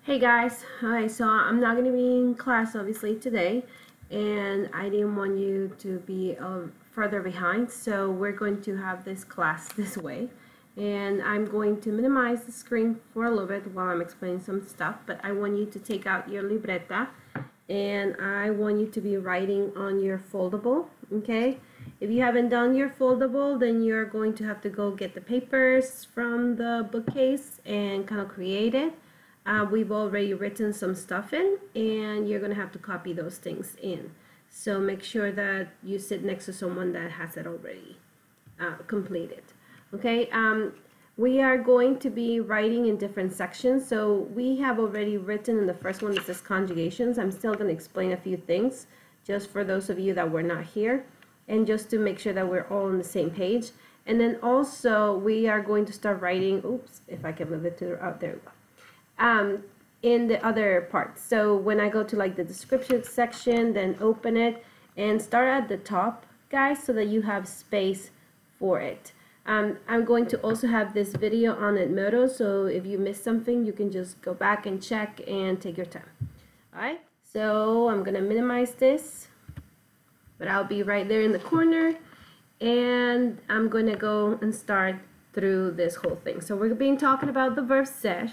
Hey guys, hi. So I'm not going to be in class obviously today, and I didn't want you to be further behind, so we're going to have this class this way, and I'm going to minimize the screen for a little bit while I'm explaining some stuff, but I want you to take out your libreta and I want you to be writing on your foldable, okay? If you haven't done your foldable, then you're going to have to go get the papers from the bookcase and kind of create it. We've already written some stuff in, and you're going to have to copy those things in. So make sure that you sit next to someone that has it already completed. Okay, we are going to be writing in different sections. So we have already written in the first one that says conjugations. I'm still going to explain a few things just for those of you that were not here, and just to make sure that we're all on the same page. And then also we are going to start writing, oops, if I can move it to, oh, there we go. In the other parts. So when I go to like the description section, then open it and start at the top, guys, so that you have space for it. I'm going to also have this video on Edmodo, so if you missed something, you can just go back and check and take your time. Alright, so I'm gonna minimize this, but I'll be right there in the corner, and I'm gonna go and start through this whole thing. So we're being talking about the verb ser.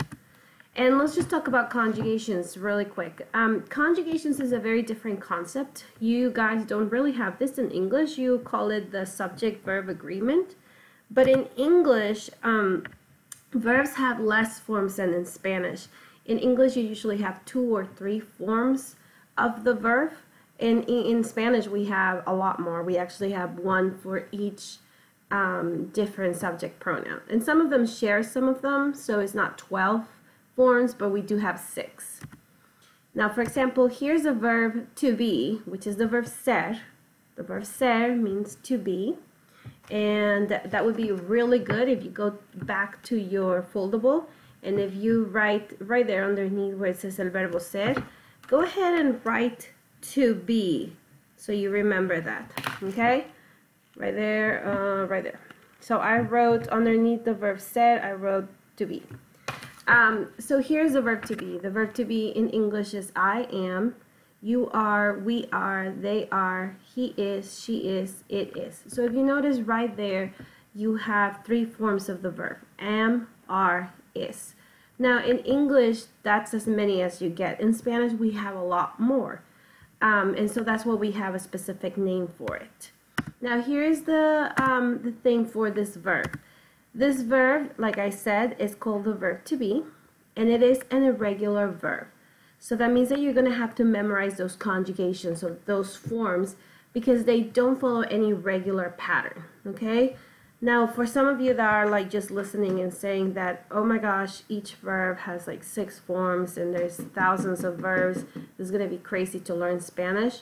And let's just talk about conjugations really quick. Conjugations is a very different concept. You guys don't really have this in English. You call it the subject-verb agreement. But in English, verbs have less forms than in Spanish. In English, you usually have 2 or 3 forms of the verb. And in Spanish, we have a lot more. We actually have 1 for each different subject pronoun. And some of them share some of them, so it's not 12 forms, but we do have 6. Now, for example, here's a verb to be, which is the verb ser. The verb ser means to be, and that would be really good if you go back to your foldable, and if you write right there underneath where it says el verbo ser, go ahead and write to be, so you remember that, okay? Right there, right there. So I wrote underneath the verb ser, I wrote to be. So here's the verb to be. The verb to be in English is I am, you are, we are, they are, he is, she is, it is. So if you notice right there, you have 3 forms of the verb, am, are, is. Now in English, that's as many as you get. In Spanish, we have a lot more. And so that's why we have a specific name for it. Now here's the thing for this verb. This verb, like I said, is called the verb to be, and it is an irregular verb. So that means that you're going to have to memorize those conjugations or those forms because they don't follow any regular pattern, okay? Now, for some of you that are like just listening and saying that, oh my gosh, each verb has like 6 forms and there's thousands of verbs, this is going to be crazy to learn Spanish.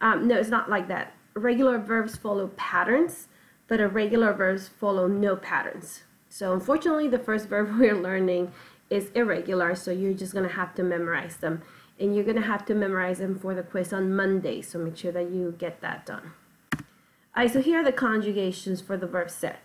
No, it's not like that. Regular verbs follow patterns, but irregular verbs follow no patterns. So unfortunately, the first verb we're learning is irregular, so you're just going to have to memorize them. And you're going to have to memorize them for the quiz on Monday, so make sure that you get that done. Alright, so here are the conjugations for the verb ser.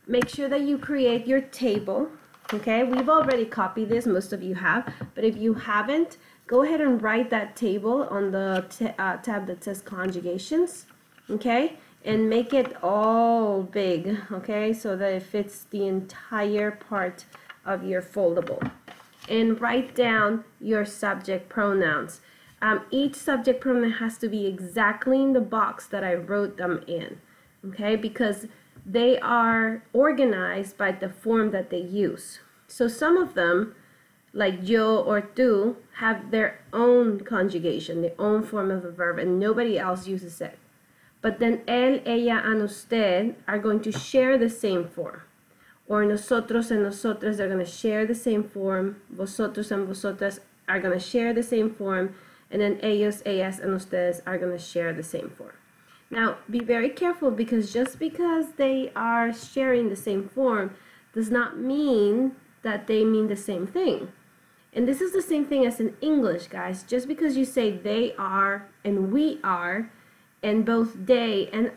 Make sure that you create your table, okay? We've already copied this, most of you have, but if you haven't, go ahead and write that table on the tab that says conjugations, okay? And make it all big, okay, so that it fits the entire part of your foldable. And write down your subject pronouns. Each subject pronoun has to be exactly in the box that I wrote them in, okay, because they are organized by the form that they use. So some of them, like yo or tú, have their own conjugation, their own form of the verb, and nobody else uses it. But then él, ella, and usted are going to share the same form. Or nosotros and nosotras are going to share the same form. Vosotros and vosotras are going to share the same form. And then ellos, ellas, and ustedes are going to share the same form. Now, be very careful because just because they are sharing the same form does not mean that they mean the same thing. And this is the same thing as in English, guys. Just because you say they are and we are, and both they and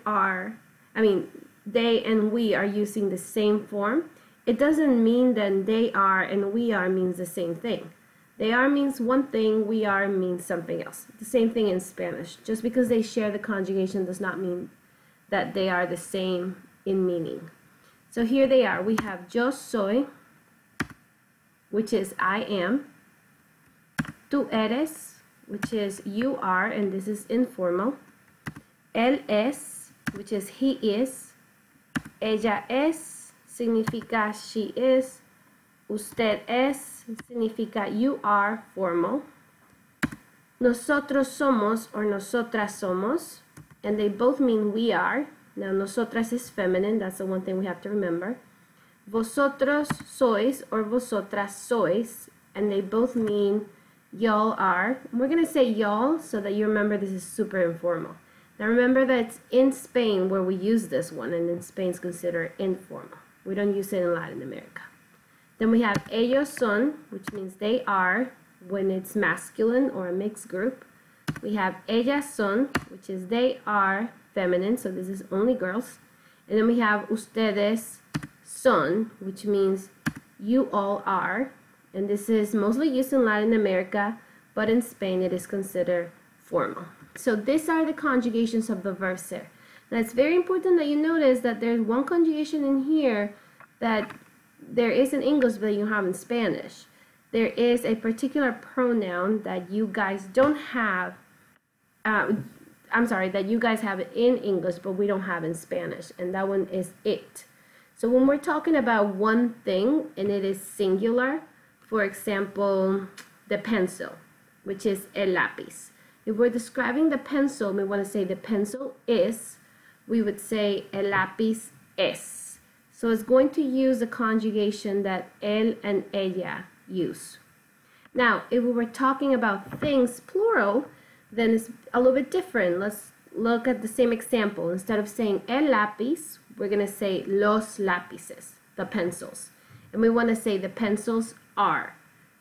they and we are using the same form, it doesn't mean that they are and we are means the same thing. They are means one thing, we are means something else. The same thing in Spanish. Just because they share the conjugation does not mean that they are the same in meaning. So here they are. We have yo soy, which is I am. Tú eres, which is you are, and this is informal. Él es, which is he is. Ella es significa she is. Usted es significa you are, formal. Nosotros somos or nosotras somos, and they both mean we are. Now nosotras is feminine, that's the one thing we have to remember. Vosotros sois or vosotras sois, and they both mean y'all are. We're going to say y'all so that you remember this is super informal. Now remember that it's in Spain where we use this one, and in Spain it's considered informal. We don't use it in Latin America. Then we have ellos son, which means they are when it's masculine or a mixed group. We have ellas son, which is they are feminine, so this is only girls. And then we have ustedes son, which means you all are. And this is mostly used in Latin America, but in Spain it is considered formal. So these are the conjugations of the verbs there. Now it's very important that you notice that there's one conjugation in here that there is in English but you don't have in Spanish. There is a particular pronoun that you guys don't have, that you guys have it in English but we don't have in Spanish, and that one is it. So when we're talking about one thing and it is singular, for example, the pencil, which is el lápiz. If we're describing the pencil, we want to say the pencil is, we would say el lápiz es. So it's going to use the conjugation that él and ella use. Now, if we were talking about things plural, then it's a little bit different. Let's look at the same example. Instead of saying el lápiz, we're going to say los lápices, the pencils. And we want to say the pencils are.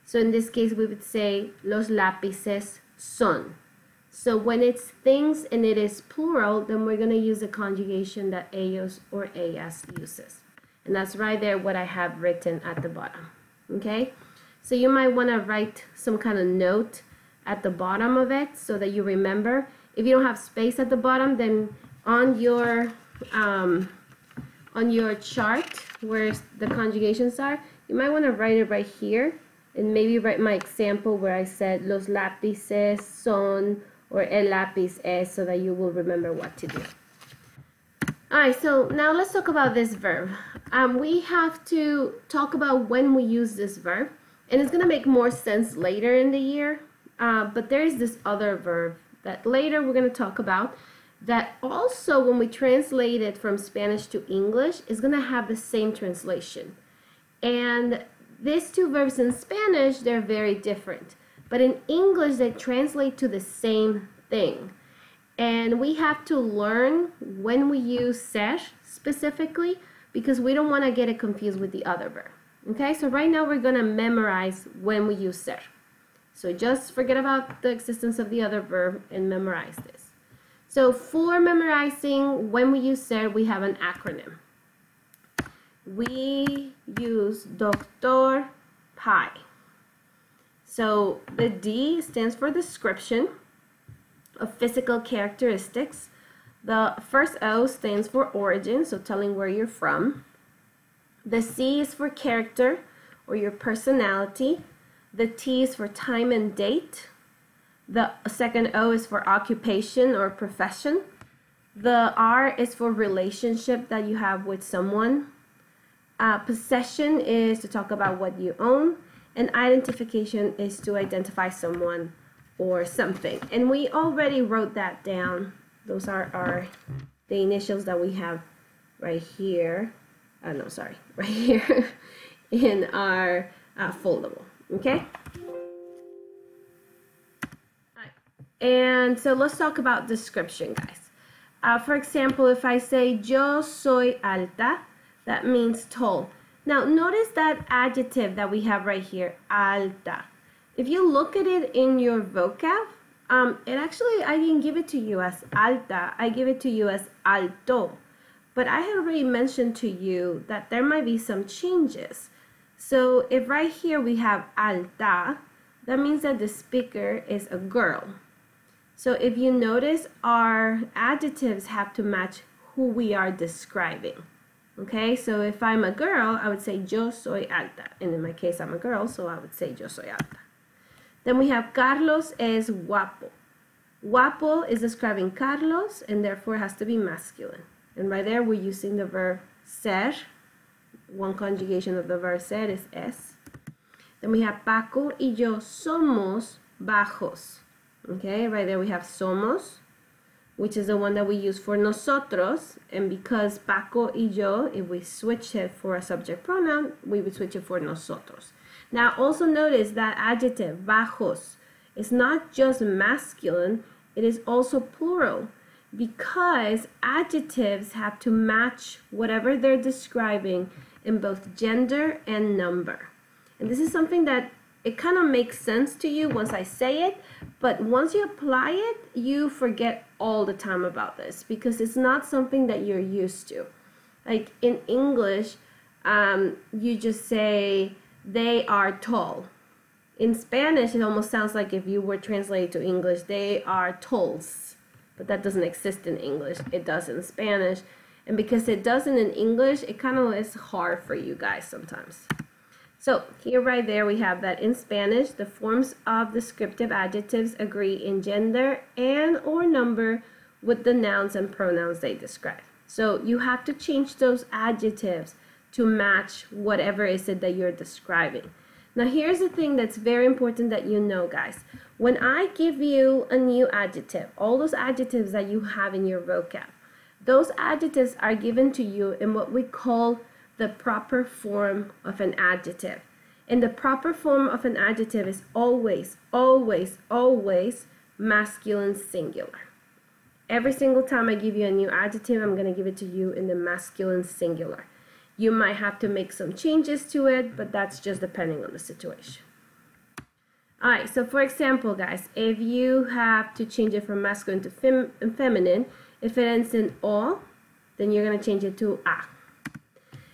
So in this case, we would say los lápices son. So when it's things and it is plural, then we're going to use the conjugation that ellos or ellas uses. And that's right there what I have written at the bottom. Okay? So you might want to write some kind of note at the bottom of it so that you remember. If you don't have space at the bottom, then on your chart where the conjugations are, you might want to write it right here and maybe write my example where I said los lápices son or el lápiz es, so that you will remember what to do. Alright, so now let's talk about this verb. We have to talk about when we use this verb, and it's going to make more sense later in the year, but there is this other verb that later we're going to talk about that also when we translate it from Spanish to English is going to have the same translation. And these two verbs in Spanish, they're very different. But in English, they translate to the same thing. And we have to learn when we use ser specifically because we don't want to get it confused with the other verb. Okay, so right now we're going to memorize when we use ser. So just forget about the existence of the other verb and memorize this. So for memorizing when we use ser, we have an acronym. We use Dr. Pi. So the D stands for description of physical characteristics. The first O stands for origin, so telling where you're from. The C is for character or your personality. The T is for time and date. The second O is for occupation or profession. The R is for relationship that you have with someone. Possession is to talk about what you own. And identification is to identify someone or something. And we already wrote that down. Those are the initials that we have right here. Right here in our foldable. Okay? And so let's talk about description, guys. For example, if I say yo soy alta, that means tall. Now notice that adjective that we have right here, alta. If you look at it in your vocab, it actually, I didn't give it to you as alta, I give it to you as alto. But I had already mentioned to you that there might be some changes. So if right here we have alta, that means that the speaker is a girl. So if you notice, our adjectives have to match who we are describing. Okay, so if I'm a girl, I would say yo soy alta. And in my case, I'm a girl, so I would say yo soy alta. Then we have Carlos es guapo. Guapo is describing Carlos, and therefore has to be masculine. And right there, we're using the verb ser. One conjugation of the verb ser is es. Then we have Paco y yo somos bajos. Okay, right there we have somos, which is the one that we use for nosotros. And because Paco y yo, if we switch it for a subject pronoun, we would switch it for nosotros. Now also notice that adjective, bajos, is not just masculine, it is also plural, because adjectives have to match whatever they're describing in both gender and number. And this is something that it kind of makes sense to you once I say it, but once you apply it, you forget all the time about this because it's not something that you're used to. Like in English, you just say, they are tall. In Spanish, it almost sounds like if you were translated to English, they are talls. But that doesn't exist in English. It does in Spanish. And because it doesn't in English, it kind of is hard for you guys sometimes. So here right there we have that in Spanish, the forms of descriptive adjectives agree in gender and or number with the nouns and pronouns they describe. So you have to change those adjectives to match whatever is it that you're describing. Now here's the thing that's very important that you know, guys. When I give you a new adjective, all those adjectives that you have in your vocab, those adjectives are given to you in what we call the proper form of an adjective. And the proper form of an adjective is always, always, always masculine singular. Every single time I give you a new adjective, I'm going to give it to you in the masculine singular. You might have to make some changes to it, but that's just depending on the situation. Alright, so for example, guys, if you have to change it from masculine to feminine, if it ends in o, then you're going to change it to a.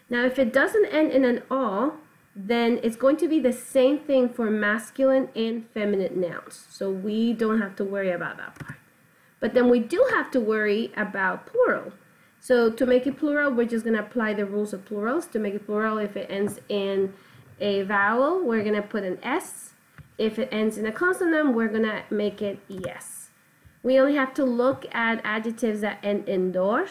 Now, if it doesn't end in an o, then it's going to be the same thing for masculine and feminine nouns. So we don't have to worry about that part. But then we do have to worry about plural. So to make it plural, we're just going to apply the rules of plurals. To make it plural, if it ends in a vowel, we're going to put an S. If it ends in a consonant, we're going to make it ES. We only have to look at adjectives that end in dor,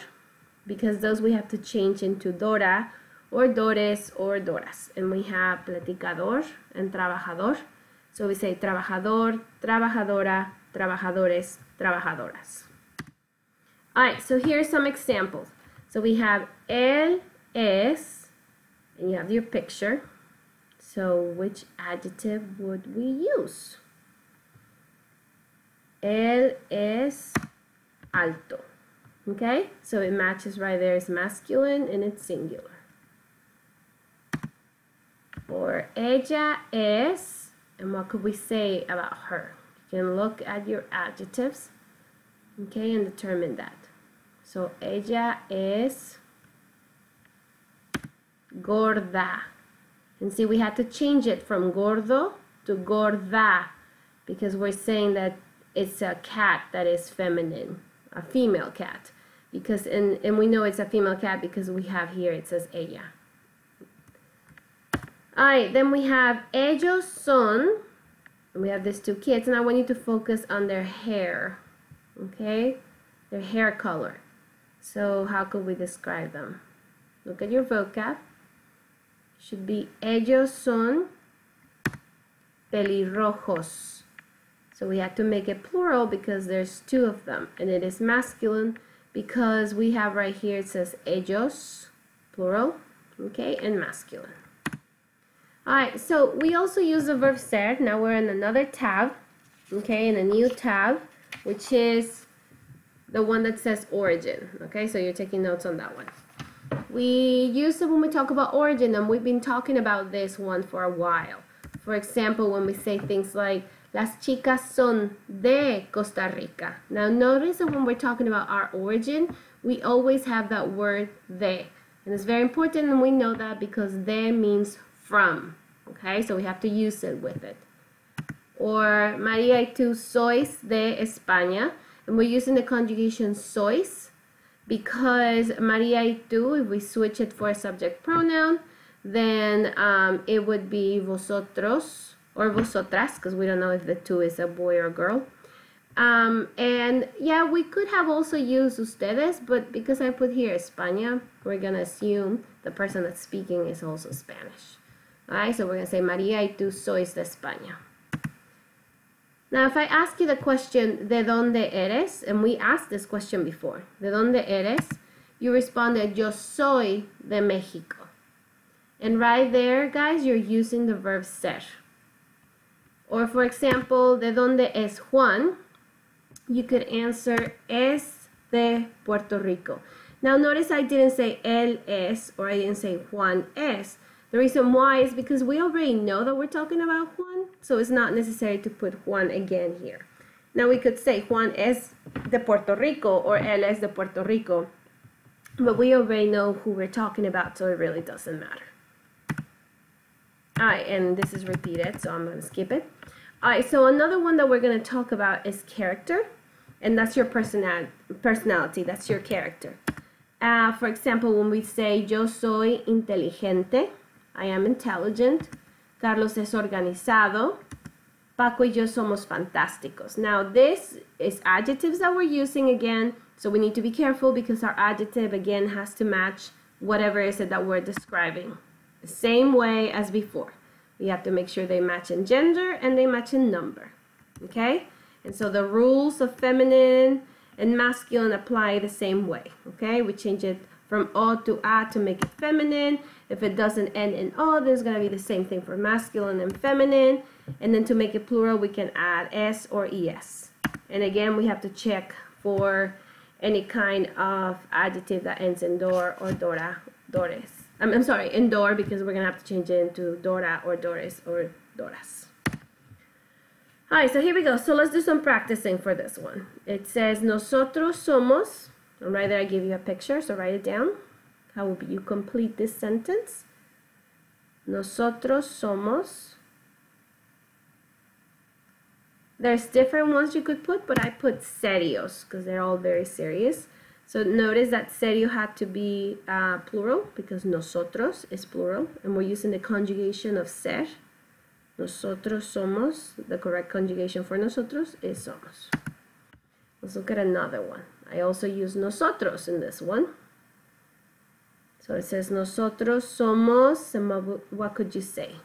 because those we have to change into dora, or dores, or doras. And we have platicador and trabajador. So we say trabajador, trabajadora, trabajadores, trabajadoras. Alright, so here are some examples. So we have él es, and you have your picture. So which adjective would we use? Él es alto. Okay, so it matches right there. It's masculine and it's singular. Or ella es, and what could we say about her? You can look at your adjectives, okay, and determine that. So ella es gorda. And see, we had to change it from gordo to gorda because we're saying that it's a cat that is feminine, a female cat. Because and we know it's a female cat because we have here it says ella. Alright, then we have ellos son, and we have these two kids, and I want you to focus on their hair, okay? Their hair color. So how could we describe them? Look at your vocab. Should be ellos son pelirrojos. So we have to make it plural because there's two of them, and it is masculine because we have right here it says ellos, plural, okay, and masculine. Alright, so we also use the verb ser. Now we're in another tab, okay, in a new tab, which is the one that says origin, okay, so you're taking notes on that one. We use it when we talk about origin, and we've been talking about this one for a while. For example, when we say things like, las chicas son de Costa Rica. Now notice that when we're talking about our origin, we always have that word de. And it's very important, and we know that because de means from, okay, so we have to use it with it. Or María y tú sois de España. And we're using the conjugation sois because María y tú, if we switch it for a subject pronoun, then it would be vosotros or vosotras, because we don't know if the two is a boy or girl. And yeah, we could have also used ustedes, but because I put here España, we're going to assume the person that's speaking is also Spanish. Alright, so we're going to say María y tú sois de España. Now, if I ask you the question, ¿de dónde eres? And we asked this question before. ¿De dónde eres? You responded, yo soy de México. And right there, guys, you're using the verb ser. Or, for example, ¿de dónde es Juan? You could answer, es de Puerto Rico. Now, notice I didn't say él es, or I didn't say Juan es. The reason why is because we already know that we're talking about Juan, so it's not necessary to put Juan again here. Now, we could say Juan es de Puerto Rico, or él es de Puerto Rico, but we already know who we're talking about, so it really doesn't matter. Alright, and this is repeated, so I'm going to skip it. Alright, so another one that we're going to talk about is character, and that's your personality, that's your character. For example, when we say, yo soy inteligente, I am intelligent, Carlos es organizado, Paco y yo somos fantásticos. Now, this is adjectives that we're using again, so we need to be careful because our adjective, again, has to match whatever is it that we're describing. The same way as before. We have to make sure they match in gender and they match in number. Okay? And so the rules of feminine and masculine apply the same way. Okay? We change it from O to A to make it feminine. If it doesn't end in O, there's going to be the same thing for masculine and feminine. And then to make it plural, we can add S or ES. And again, we have to check for any kind of adjective that ends in dor or dora, dores. I'm sorry, in dor, because we're going to have to change it into dora or dores or doras. Alright, so here we go. So let's do some practicing for this one. It says, nosotros somos, and right there I give you a picture, so write it down. How will you complete this sentence? Nosotros somos. There's different ones you could put, but I put serios because they're all very serious. So notice that serio had to be plural because nosotros is plural, and we're using the conjugation of ser. Nosotros somos. The correct conjugation for nosotros is somos. Let's look at another one. I also use nosotros in this one. So it says nosotros somos, and what could you say?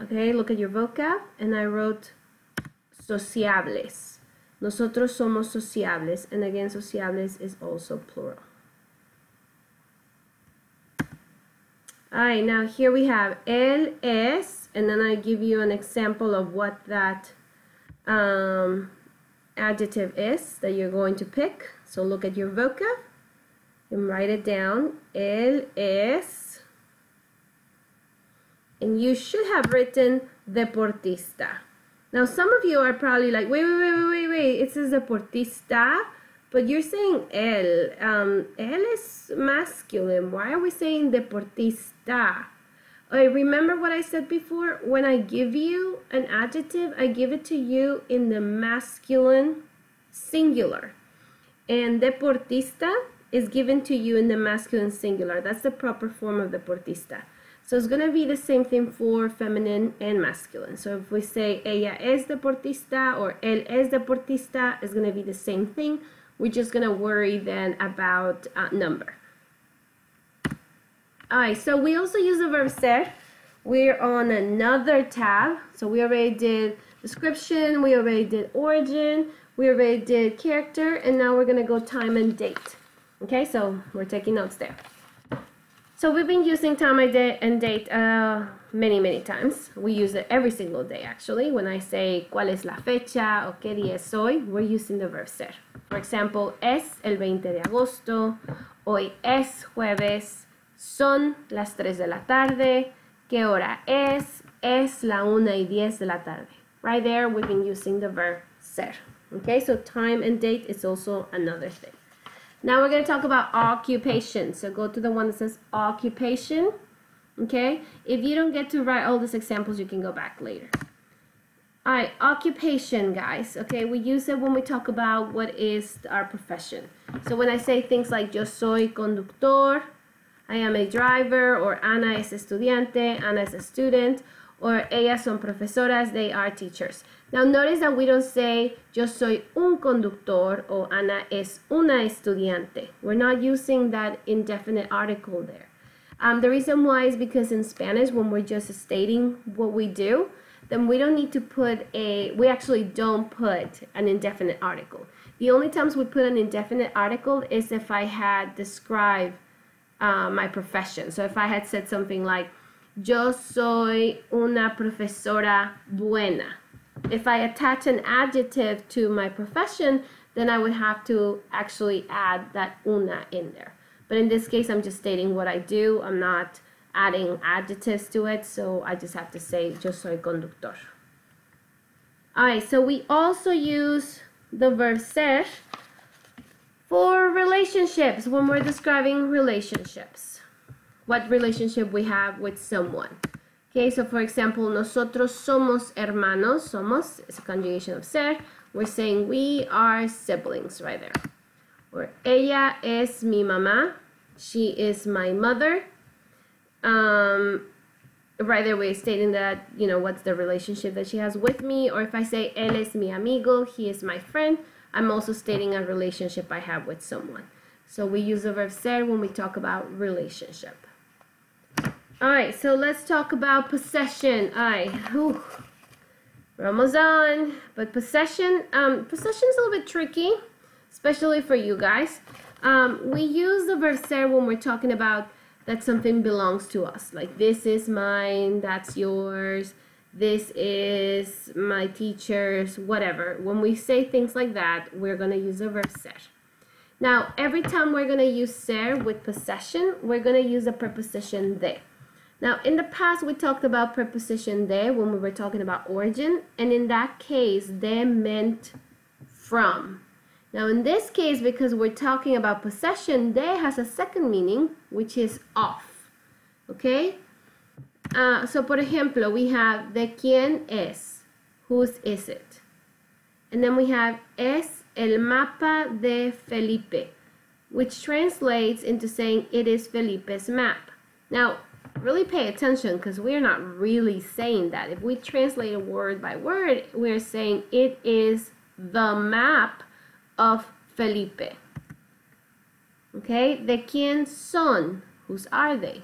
Okay, look at your vocab, and I wrote sociables. Nosotros somos sociables, and again, sociables is also plural. Alright, now here we have él es, and then I give you an example of what that adjective is that you're going to pick. So look at your vocab and write it down. Él es, and you should have written deportista. Now some of you are probably like, wait, it says deportista, but you're saying él. Él is masculine. Why are we saying deportista? Remember what I said before? When I give you an adjective, I give it to you in the masculine singular. And deportista is given to you in the masculine singular. That's the proper form of deportista. So it's going to be the same thing for feminine and masculine. So if we say ella es deportista or él es deportista, it's going to be the same thing. We're just going to worry then about number. Alright, so we also use the verb ser. We're on another tab. So we already did description, we already did origin, we already did character, and now we're going to go time and date. Okay, so we're taking notes there. So we've been using time and date many times. We use it every single day, actually. When I say cuál es la fecha o qué día es hoy, we're using the verb ser. For example, es el 20 de agosto, hoy es jueves, son las 3 de la tarde, qué hora es la 1:10 de la tarde. Right there, we've been using the verb ser. Okay, so time and date is also another thing. Now we're going to talk about occupation. So go to the one that says occupation. Okay, if you don't get to write all these examples, you can go back later. All right, occupation, guys. Okay, we use it when we talk about what is our profession. So when I say things like yo soy conductor, I am a driver, or Ana es estudiante, Ana is a student, or ellas son profesoras, they are teachers. Now notice that we don't say yo soy un conductor or Ana es una estudiante. We're not using that indefinite article there. The reason why is because in Spanish, when we're just stating what we do, then we don't need to put we actually don't put an indefinite article. The only times we put an indefinite article is if I had described my profession. So if I had said something like, yo soy una profesora buena. If I attach an adjective to my profession, then I would have to actually add that una in there. But in this case, I'm just stating what I do. I'm not adding adjectives to it, so I just have to say yo soy conductor. All right, so we also use the verb ser for relationships when we're describing relationships. What relationship we have with someone. Okay, so for example, nosotros somos hermanos. Somos is a conjugation of ser. We're saying we are siblings right there. Or ella es mi mamá. She is my mother. Right there we're stating that, you know, what's the relationship that she has with me. Or if I say él es mi amigo, he is my friend, I'm also stating a relationship I have with someone. So we use the verb ser when we talk about relationship. All right, so let's talk about possession. All right, we're almost done. But possession is a little bit tricky, especially for you guys. We use the verb ser when we're talking about that something belongs to us. Like this is mine, that's yours, this is my teacher's, whatever. When we say things like that, we're going to use the verb ser. Now, every time we're going to use ser with possession, we're going to use the preposition de. Now, in the past, we talked about preposition de when we were talking about origin, and in that case, de meant from. Now, in this case, because we're talking about possession, de has a second meaning, which is of. Okay? So, por ejemplo, we have de quién es, whose is it? And then we have es el mapa de Felipe, which translates into saying it is Felipe's map. Now, really pay attention because we're not really saying that. If we translate it word by word, we're saying it is the map of Felipe. Okay? ¿De quién son? Whose are they?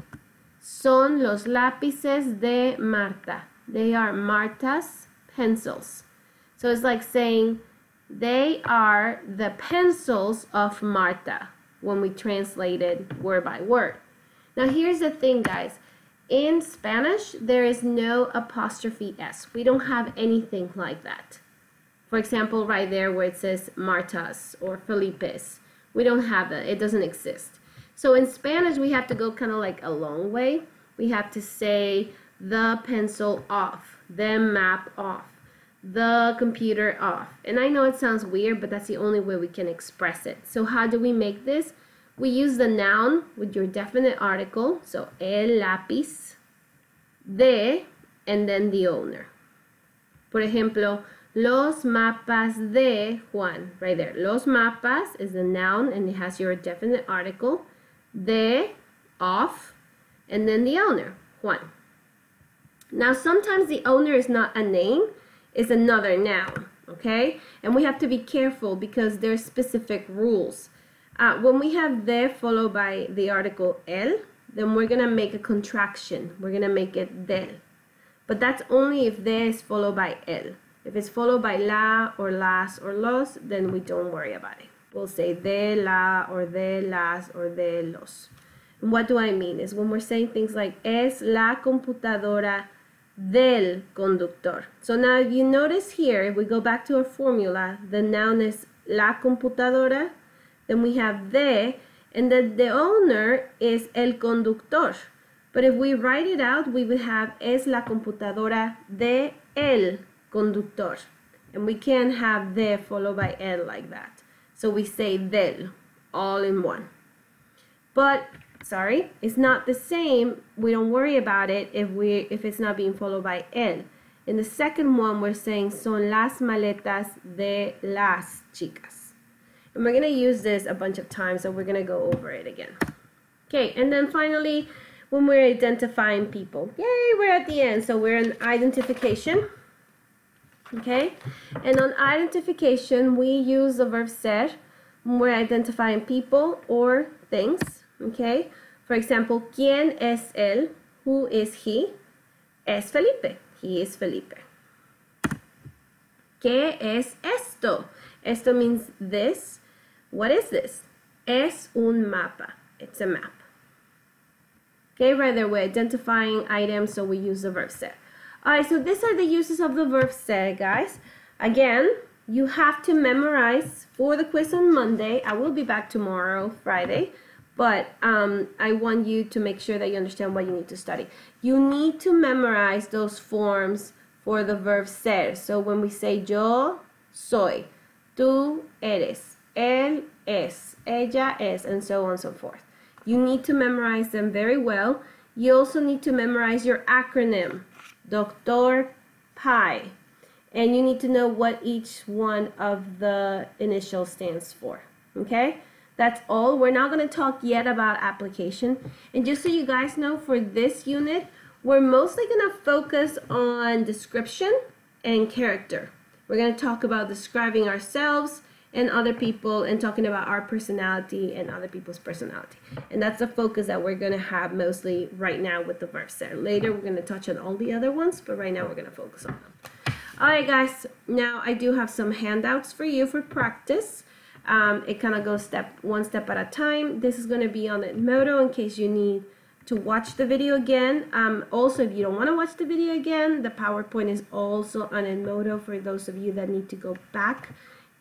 Son los lápices de Marta. They are Marta's pencils. So it's like saying they are the pencils of Marta when we translate it word by word. Now here's the thing, guys. In Spanish, there is no apostrophe S. We don't have anything like that. For example, right there where it says Marta's or Felipe's. We don't have that. It doesn't exist. So in Spanish, we have to go kind of like a long way. We have to say the pencil off, the map off, the computer off. And I know it sounds weird, but that's the only way we can express it. So how do we make this? We use the noun with your definite article. So el lápiz, de, and then the owner. Por ejemplo, los mapas de Juan. Right there. Los mapas is the noun and it has your definite article. De, of, and then the owner, Juan. Now sometimes the owner is not a name, it's another noun, okay? And we have to be careful because there's specific rules. When we have de followed by the article el, then we're going to make a contraction. We're going to make it del. But that's only if de is followed by el. If it's followed by la or las or los, then we don't worry about it. We'll say de la or de las or de los. And what do I mean? Is when we're saying things like es la computadora del conductor. So now if you notice here, if we go back to our formula, the noun is la computadora, then we have de, and then the owner is el conductor. But if we write it out, we would have es la computadora de el conductor. And we can't have de followed by el like that. So we say del, all in one. But, sorry, it's not the same. We don't worry about it if it's not being followed by el. In the second one, we're saying son las maletas de las chicas. And we're going to use this a bunch of times, so we're going to go over it again. Okay, and then finally, when we're identifying people. Yay, we're at the end. So we're in identification. Okay, and on identification, we use the verb ser when we're identifying people or things. Okay, for example, ¿Quién es él? Who is he? Es Felipe. He is Felipe. ¿Qué es esto? Esto means this. What is this? Es un mapa. It's a map. Okay, right there, we're identifying items, so we use the verb ser. Alright, so these are the uses of the verb ser, guys. Again, you have to memorize for the quiz on Monday. I will be back tomorrow, Friday, but I want you to make sure that you understand what you need to study. You need to memorize those forms for the verb ser. So when we say yo soy, tú eres, él es, ella es, and so on and so forth. You need to memorize them very well. You also need to memorize your acronym, Dr. Pi. And you need to know what each one of the initials stands for. Okay? That's all. We're not going to talk yet about application. And just so you guys know, for this unit, we're mostly going to focus on description and character. We're going to talk about describing ourselves and other people and talking about our personality and other people's personality. And that's the focus that we're going to have mostly right now with the verb ser. Later, we're going to touch on all the other ones, but right now we're going to focus on them. Alright guys, now I do have some handouts for you for practice. It kind of goes one step at a time. This is going to be on Edmodo in case you need to watch the video again. Also, if you don't want to watch the video again, the PowerPoint is also on Edmodo for those of you that need to go back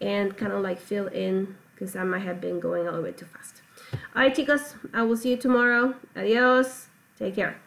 and kind of like fill in, because I might have been going a little bit too fast. Alright chicos, I will see you tomorrow. Adios. Take care.